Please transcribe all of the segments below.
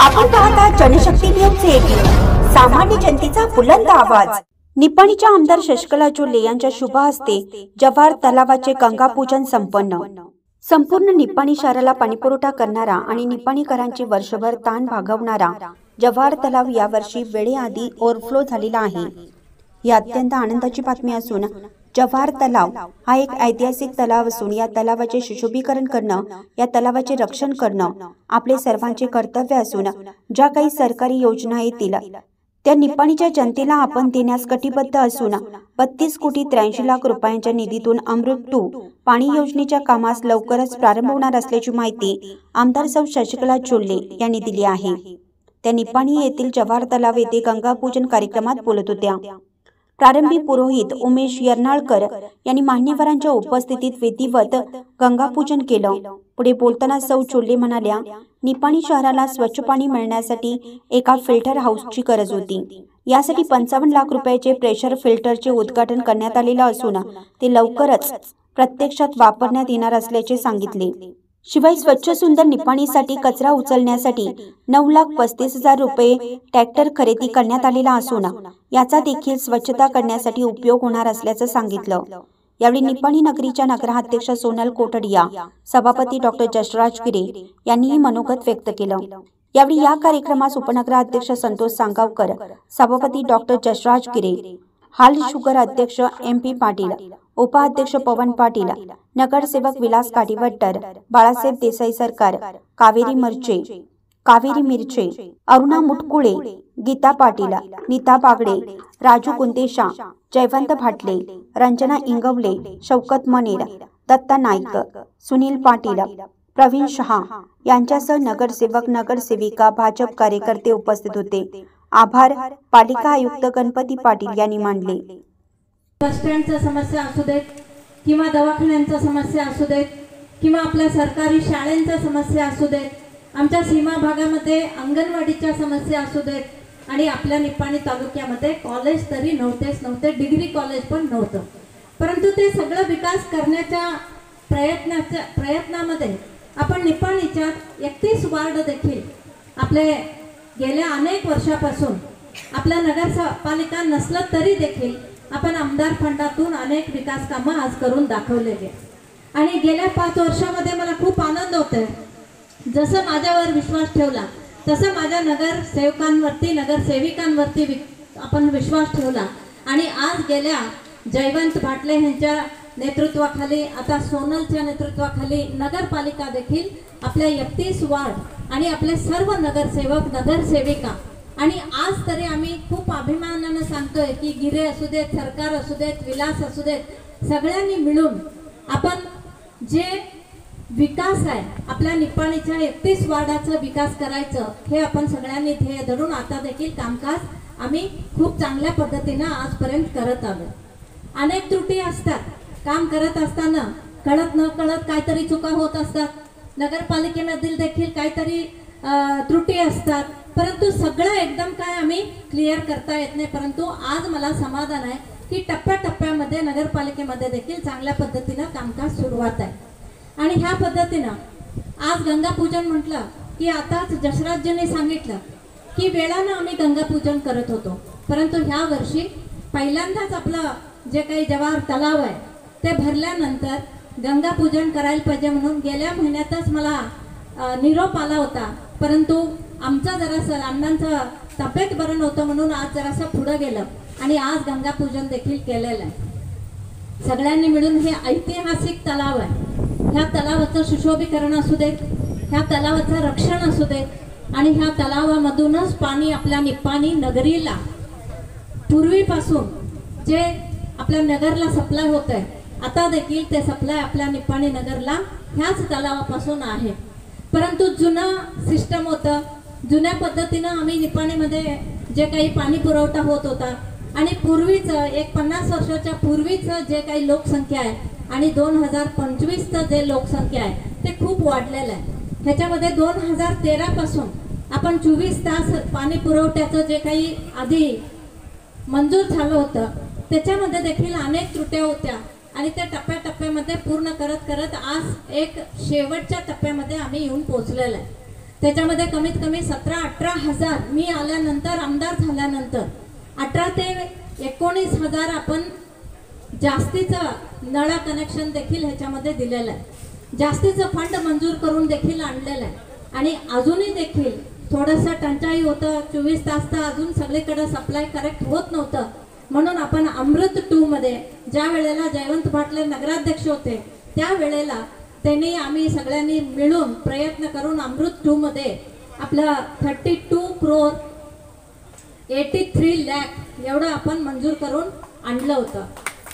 आपण पाहता जनशक्ती न्यूज 18, सामान्य जनतेचा बुलंद आवाज। निपाणीच्या आमदार शशिकला जोल्ले यांच्या शुभ हस्ते जव्हार तलावाचे गंगापूजन संपन्न। संपूर्ण निपाणी शहराला पाणीपुरवठा करणारा आणि निपाणीकरांचे वर्षभर ताण भागवणारा जव्हार तलाव यावर्षी वेळेआधी ओव्हरफ्लो झालेला आहे। ही अत्यंत आनंदाची बातमी असून जव्हार तलाव हा एक ऐतिहासिक तलाव असून या तलावाचे सुशोभीकरण करणं, या तलावाचे रक्षण करणं आपले सर्वांचे कर्तव्य असून ज्या काही सरकारी योजना येतील त्या निपाणीच्या जनतेला आपण देण्यास कटिबद्ध असून 32 कोटी 83 लाख रुपयांच्या निधीतून अमृत 2 पाणी योजनेच्या कामास लवकरच प्रारंभ होणार असल्याची माहिती आमदार सौ शशिकला जोल्ले यांनी दिली आहे। त्या निपाणी येथील जव्हार तलाव येथे गंगापूजन कार्यक्रमात बोलत होत्या। प्रारंभी पुरोहित उमेश यर्नाळकर यांनी मान्यवरांच्या उपस्थितीत विधिवत गंगापूजन केलं। पुढे बोलताना सौ जोल्ले म्हणाल्या, निपाणी शहराला स्वच्छ पाणी मिळण्यासाठी एका फिल्टर हाऊसची गरज होती। यासाठी 55 लाख रुपयाचे प्रेशर फिल्टरचे उद्घाटन करण्यात आलेले असून ते लवकरच प्रत्यक्षात वापरण्यात येणार असल्याचे सांगितले। शिवाय स्वच्छ सुंदर निपाणीसाठी कचरा उचलण्यासाठी 9,35,000 रुपये ट्रॅक्टर खरेदी करण्यात आलेला असून याचा देखील स्वच्छता करण्यासाठी उपयोग होणार असल्याचं सांगितलं। यावेळी निपाणी नगरीच्या नगराध्यक्ष सोनल कोटडिया, सभापती डॉक्टर जसराज गिरे यांनीही मनोगत व्यक्त केलं। यावेळी या कार्यक्रमास उपनगराध्यक्ष संतोष सांगावकर, सभापती डॉक्टर जसराज गिरे, हाल शुगर अध्यक्ष MP पाटील, उपाध्यक्ष पवन पाटील, नगरसेवक विलास काटीवट्टर, बाळासाहेब देसाई सरकार, कावेरी मिरचे, अरुणा मुटकुळे, गीता पाटील, नीता बागडे, राजू कुंदेशा, जयवंत भाटले, रंजना इंगवले, शौकत मनेर, दत्ता नाईक, सुनील पाटील, प्रवीण शहा यांच्यासह नगरसेवक नगरसेविका भाजप कार्यकर्ते उपस्थित होते। आभार पालिका आयुक्त गणपती पाटील यांनी मानले। बस स्टँडच्या समस्या असू देत किंवा दवाखान्यांच्या समस्या असू देत किंवा आपल्या सरकारी शाळांच्या समस्या असू देत, आमच्या सीमा भागामध्ये अंगणवाडीच्या समस्या असू देत आणि आपल्या निपाणी तालुक्यामध्ये कॉलेज तरी नव्हते, डिग्री कॉलेज पण नव्हतं। परंतु ते सगळं विकास करण्याच्या प्रयत्नामध्ये आपण निपाणीच्या 31 वार्ड देखील आपले गेल्या अनेक वर्षापासून आपल्या नगरपालिका नसलं तरी देखील आपण आमदार फंडातून अनेक विकास कामं आज करून दाखवलेले आणि गेल्या 5 वर्षामध्ये मला खूप आनंद होतोय। जसं माझ्यावर विश्वास ठेवला तसं माझ्या नगरसेवकांवरती नगरसेविकांवरती आपण विश्वास ठेवला आणि आज गेल्या जयवंत भाटले यांच्या नेतृत्वाखाली, आता सोनलच्या नेतृत्वाखाली नगरपालिका देखील आपल्या 31 वार्ड आणि आपले सर्व नगरसेवक नगरसेविका आणि आज तरी आम्ही खूप अभिमानाने सांगतोय की गिरे असू देत, सरकार असू देत, विलास असू देत, सगळ्यांनी मिळून आपण जे विकास आहे आपल्या निपाणीच्या 31 वार्डाचा विकास करायचं हे आपण सगळ्यांनी ध्येय धरून आता देखील कामकाज आम्ही खूप चांगल्या पद्धतीने आजपर्यंत करत आलो। अनेक त्रुटी असतात, काम करत असताना कळत न कळत काहीतरी चुका होत असतात, नगरपालिकेमधील देखील काहीतरी त्रुटी असतात, परंतु सगळं एकदम काय आम्ही क्लिअर करता येत नाही। परंतु आज मला समाधान आहे की टप्प्याटप्प्यामध्ये नगरपालिकेमध्ये देखील चांगल्या पद्धतीने कामकाज सुरुवात आहे आणि ह्या पद्धतीनं आज गंगापूजन म्हटलं की आताच जसराजजींनी सांगितलं की वेळानं आम्ही गंगापूजन करत होतो, परंतु ह्या वर्षी पहिल्यांदाच आपलं जे काही जव्हार तलाव आहे ते भरल्यानंतर गंगापूजन करायला पाहिजे म्हणून गेल्या महिन्यातच मला निरोप आला होता, परंतु आमचा जरासं अण्णांचं तब्येत बरं नव्हतं म्हणून आज जरासं पुढं गेलं आणि आज गंगापूजन देखील केलेलं आहे। सगळ्यांनी मिळून हे ऐतिहासिक तलाव आहे, ह्या तलावाचं सुशोभीकरण असू देत, ह्या तलावाचं रक्षण असू देत आणि ह्या तलावामधूनच पाणी आपल्या निपाणी नगरीला पूर्वीपासून जे आपल्या नगरला सप्लाय होत आहे आता देखील ते सप्लाय आपल्या निपाणी नगरला ह्याच तलावापासून आहे। परंतु जुनं सिस्टम होतं, जुन्या पद्धतीनं आम्ही निपाणीमध्ये जे काही पाणी पुरवठा होत होता आणि पूर्वीचं एक 50 वर्षाच्या पूर्वीचं जे काही लोकसंख्या आहे आणि 2025चं जे लोकसंख्या आहे ते खूप वाढलेलं आहे। ह्याच्यामध्ये 2013 पासून आपण 24 तास पाणी पुरवठ्याचं जे काही आधी मंजूर झालं होतं त्याच्यामध्ये देखील अनेक त्रुट्या होत्या आणि त्या टप्प्याटप्प्यामध्ये पूर्ण करत करत आज एक शेवटच्या टप्प्यामध्ये आम्ही येऊन पोहोचलेलो आहे। त्याच्यामध्ये कमीत कमी 17-18 हजार मी आल्यानंतर, आमदार झाल्यानंतर 18 ते 19 हजार आपण जास्तीचं नळा कनेक्शन देखील ह्याच्यामध्ये दिलेलं आहे, जास्तीचं फंड मंजूर करून देखील आणलेलं आहे. आणि अजूनही देखील थोडंसं टंचाई होतं, 24 तास तर अजून सगळीकडे सप्लाय करेक्ट होत नव्हतं. म्हणून आपण अमृत 2 मध्ये ज्या वेळेला जयवंत पाटले नगराध्यक्ष होते त्यावेळेला त्यांनी आम्ही सगळ्यांनी मिळून प्रयत्न करून अमृत 2 मध्ये आपलं 32 crore 83 lakh एवढं आपण मंजूर करून आणलं होतं.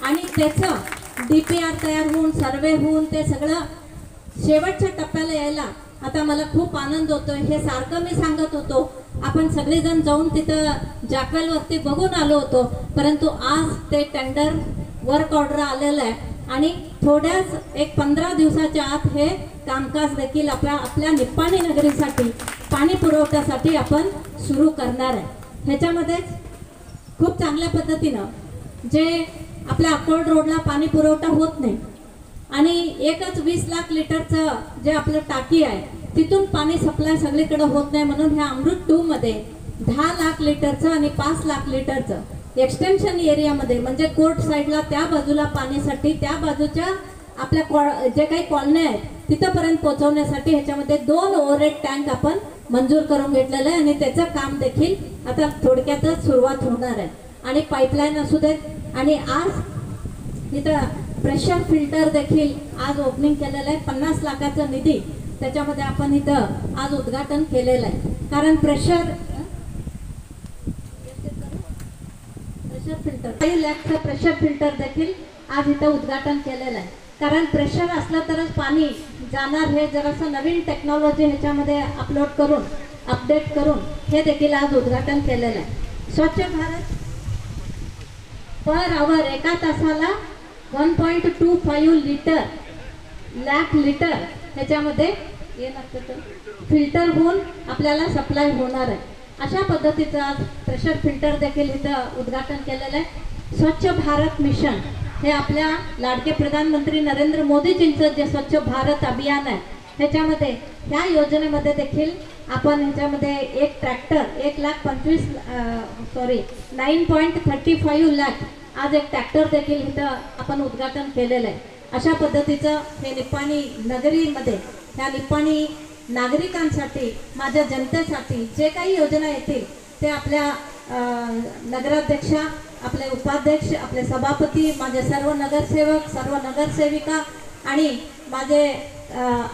आणि त्याचं DPR तयार होऊन, सर्वे होऊन, ते सगळं शेवटच्या टप्प्याला यायला आता मला खूप आनंद होतोय. हे सारखं मी सांगत होतो, आपण सगळेजण जाऊन तिथं जॅकवेलवरती बघून आलो होतो, परंतु आज ते टेंडर वर्क ऑर्डर आलेलं आहे आणि थोड्याच एक 15 दिवसाच्या आत हे कामकाज देखील आपल्या निप्पाणी नगरीसाठी पाणी पुरवठ्यासाठी आपण सुरू करणार आहे. ह्याच्यामध्येच खूप चांगल्या पद्धतीनं जे आपल्या अकोट रोडला पाणी पुरवठा होत नाही आणि एकच 20 लाख लिटरचं जे आपलं टाकी आहे तिथून पाणी सप्लाय सगळीकडे होत नाही, म्हणून ह्या अमृत 2 मध्ये 10 लाख लिटरचं आणि 5 लाख लिटरचं एक्सटेन्शन एरियामध्ये म्हणजे कोर्ट साईडला त्या बाजूला पाण्यासाठी, त्या बाजूच्या आपल्या जे काही कॉलन्या आहेत तिथंपर्यंत पोहोचवण्यासाठी ह्याच्यामध्ये 2 ओव्हरहेड टँक आपण मंजूर करून घेतलेलं आहे आणि त्याचं काम देखील आता थोडक्यातच सुरुवात होणार आहे. आणि पाईपलाईन असू देत आणि आज इथं प्रेशर फिल्टर देखील आज ओपनिंग केलेलं आहे. 50 लाखाचा निधी त्याच्यामध्ये आपण इथं आज उद्घाटन केलेलं आहे. कारण प्रेशर फिल्टर 5 लाखचं प्रेशर फिल्टर देखील आज इथं उद्घाटन केलेलं आहे. कारण प्रेशर असलं तरच पाणी जाणार, हे जरासं नवीन टेक्नॉलॉजी ह्याच्यामध्ये अपलोड करून, अपडेट करून हे देखील आज उद्घाटन केलेलं आहे. स्वच्छ भारत पर आवर एका तासाला 1.25 लाख लिटर ह्याच्यामध्ये फिल्टर होऊन आपल्याला सप्लाय होणार आहे. अशा पद्धतीचं आज प्रेशर फिल्टर देखील इथं उद्घाटन केलेलं आहे. स्वच्छ भारत मिशन हे आपल्या लाडके प्रधानमंत्री नरेंद्र मोदीजींचं जे स्वच्छ भारत अभियान आहे ह्याच्यामध्ये, ह्या योजनेमध्ये देखील आपण ह्याच्यामध्ये एक ट्रॅक्टर 9.35 लाख आज एक ट्रॅक्टर देखील इथं आपण उद्घाटन केलेलं आहे. अशा पद्धतीचं हे निप्पाणी नगरीमध्ये ह्या निप्पाणी नागरिकांसाठी, माझ्या जनतेसाठी जे काही योजना येतील ते आपल्या नगराध्यक्षा, आपले उपाध्यक्ष, आपले सभापती, माझे सर्व नगरसेवक, सर्व नगरसेविका आणि माझे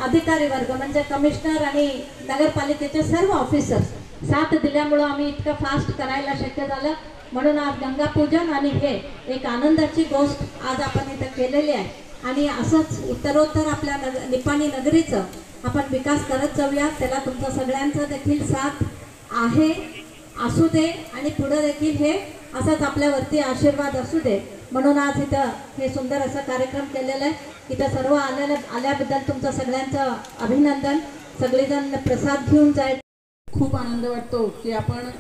अधिकारी वर्ग म्हणजे कमिशनर आणि नगरपालिकेचे सर्व ऑफिसर्स साथ दिल्यामुळं आम्ही इतकं फास्ट करायला शक्य झालं. म्हणून आज गंगापूजन आणि हे एक आनंदाची गोष्ट आज आपण इथं केलेली आहे. आणि असंच उत्तरोत्तर आपल्या निप्पाणी नगरीचं आपण विकास करत जाऊया. त्याला तुमचा सगळ्यांचा देखील साथ आहे, असू दे आणि पुढे देखील हे असाच आपल्यावरती आशीर्वाद असू दे. म्हणून आज इथं हे सुंदर असं कार्यक्रम केलेला आहे. इथं सर्व आल्याबद्दल तुमचं सगळ्यांचं अभिनंदन. सगळेजण प्रसाद घेऊन जायचं. खूप आनंद वाटतो की आपण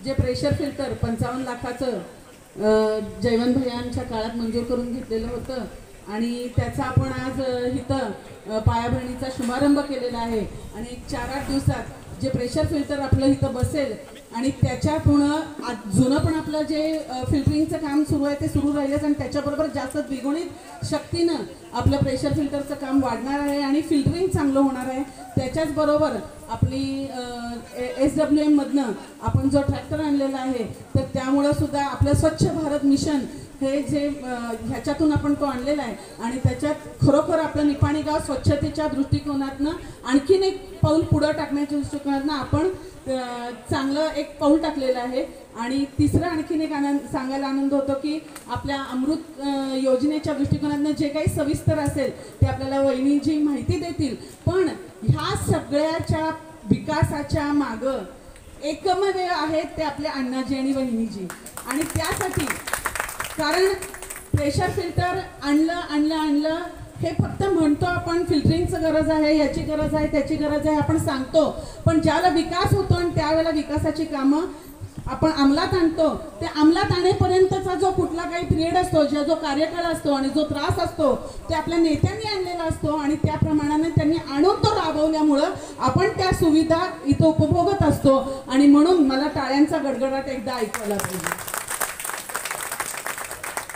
जे प्रेशर फिल्टर 55 लाखाचं जयवंत भैयांच्या काळात मंजूर करून घेतलेलं होतं आणि त्याचा आपण आज इथं पायाभरणीचा शुभारंभ केलेला आहे. आणि 4-8 दिवसात जे प्रेशर फिल्टर आपलं इथं बसेल आणि त्याच्यातून जुनं पण आपलं जे फिल्टरिंगचं काम सुरू आहे ते सुरू राहिलेच आणि त्याच्याबरोबर जास्त द्विगुणित शक्तीनं आपलं प्रेशर फिल्टरचं काम वाढणार आहे आणि फिल्टरिंग चांगलं होणार आहे. त्याच्याचबरोबर आपली SWM मधनं आपण जो ट्रॅक्टर आणलेला आहे तर त्यामुळं सुद्धा आपलं स्वच्छ भारत मिशन हे जे ह्याच्यातून आपण तो आणलेला आहे आणि त्याच्यात खरोखर आपलं निप्पाणी गाव स्वच्छतेच्या दृष्टिकोनातनं आणखीन एक पाऊल पुढं टाकण्याच्या दृष्टिकोनातनं आपण चांगलं एक पाऊल टाकलेलं आहे. आणि तिसरं आणखीन एक सांगायला आनंद होतो की आपल्या अमृत योजनेच्या दृष्टिकोनातनं जे काही सविस्तर असेल ते आपल्याला वहिनीजी माहिती देतील. पण ह्या सगळ्याच्या विकासाच्या मागं एकमेव आहेत ते आपले अण्णाजी आणि वहिनीजी. आणि त्यासाठी कारण प्रेशर फिल्टर आणलं हे फक्त म्हणतो आपण, फिल्टरिंगचं गरज आहे, याची गरज आहे, त्याची गरज आहे आपण सांगतो, पण ज्याला विकास होतो आणि त्यावेळेला विकासाची कामं आपण अंमलात आणतो, ते अंमलात आणेपर्यंतचा जो कुठला काही पिरियड असतो, जो कार्यकाळ असतो आणि जो त्रास असतो ते आपल्या नेत्यांनी आणलेला असतो आणि त्या प्रमाणाने त्यांनी आणून तो राबवल्यामुळं आपण त्या सुविधा इथं उपभोगत असतो आणि म्हणून मला टाळ्यांचा गडगडाट एकदा ऐकायला पाहिजे.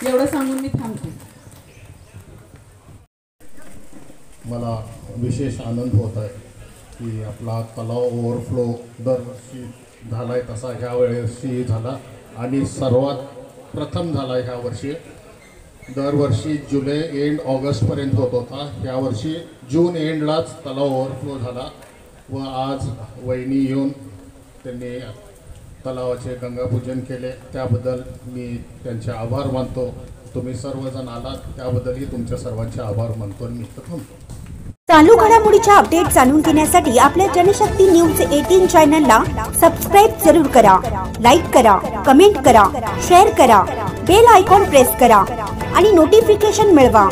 एवढं सांगून मी थांबते. मला विशेष आनंद होत आहे की आपला तलाव ओव्हरफ्लो दरवर्षी झाला आहे तसा ह्या वेळेसही झाला आणि सर्वात प्रथम झाला ह्या वर्षी. दरवर्षी जुलै एंड ऑगस्टपर्यंत होत होता, यावर्षी जून एंडलाच तलाव ओव्हरफ्लो झाला व आज वहिनी येऊन त्यांनी तलावाचे गंगापूजन केले. त्याबद्दल मी त्यांचे आभार मानतो. तुम्ही सर्वजण आलात त्याबद्दलही तुमच्या सर्वांचे आभार मानतो आणि मी इथं थांबतो. चालू घडामोडीच्या अपडेट जाणून घेण्यासाठी आपल्या जनशक्ती न्यूज 18 चॅनलला सबस्क्राईब जरूर करा, लाईक करा, कमेंट करा, शेअर करा, बेल आयकॉन प्रेस करा आणि नोटिफिकेशन मिळवा.